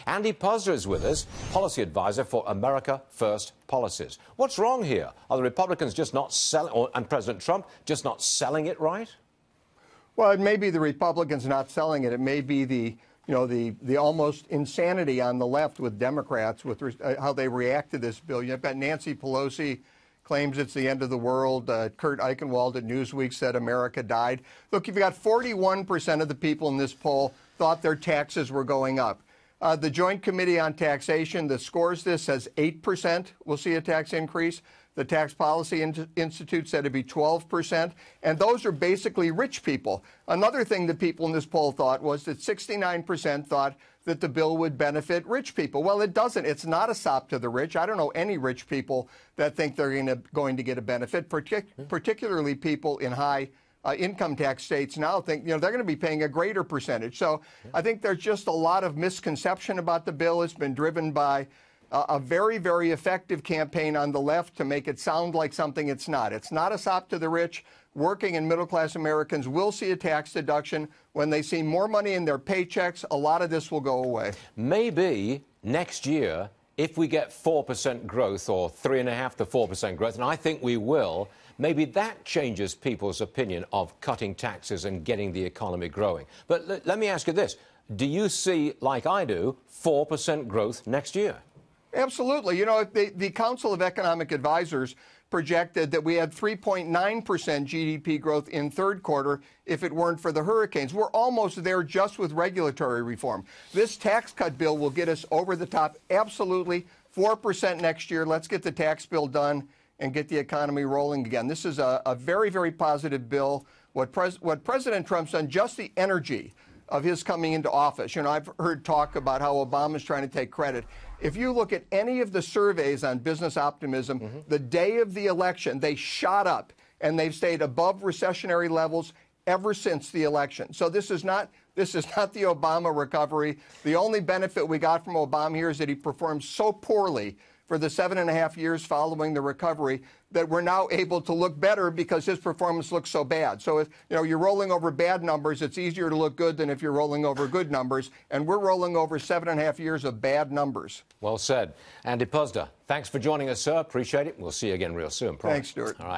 Andy Puzder is with us, policy advisor for America First policies. What's wrong here? Are the Republicans just not selling, and President Trump just not selling it right? Well, it may be the Republicans not selling it. It may be the almost insanity on the left with Democrats with how they react to this bill. You've got Nancy Pelosi claims it's the end of the world. Kurt Eichenwald at Newsweek said America died. Look, you've got 41% of the people in this poll thought their taxes were going up. The Joint Committee on Taxation that scores this says 8% will see a tax increase. The Tax Policy Institute said it'd be 12%. And those are basically rich people. Another thing that people in this poll thought was that 69% thought that the bill would benefit rich people. Well, it doesn't. It's not a sop to the rich. I don't know any rich people that think they're going to get a benefit, particularly people in high income tax states now think, they're going to be paying a greater percentage. So I think there's just a lot of misconception about the bill. It's been driven by a very, very effective campaign on the left to make it sound like something it's not. It's not a sop to the rich. Working and middle-class Americans will see a tax deduction. When they see more money in their paychecks, a lot of this will go away. Maybe next year, if we get 4% growth or 3.5% to 4% growth, and I think we will, maybe that changes people's opinion of cutting taxes and getting the economy growing. But let me ask you this. Do you see, like I do, 4% growth next year? Absolutely. The Council of Economic Advisors projected that we had 3.9% GDP growth in third quarter if it weren't for the hurricanes. We're almost there just with regulatory reform. This tax cut bill will get us over the top. Absolutely. 4% next year. Let's get the tax bill done and get the economy rolling again. This is a very, very positive bill. What President Trump's done, just the energy of his coming into office. I've heard talk about how Obama's trying to take credit. If you look at any of the surveys on business optimism, the day of the election, they shot up, and they've stayed above recessionary levels ever since the election. So this is not the Obama recovery. The only benefit we got from Obama here is that he performed so poorly for the 7.5 years following the recovery that we're now able to look better because his performance looks so bad. So if you're rolling over bad numbers, it's easier to look good than if you're rolling over good numbers. And we're rolling over 7.5 years of bad numbers. Well said. Andy Puzder, thanks for joining us, sir. Appreciate it. We'll see you again real soon. Thanks, Stuart. All right.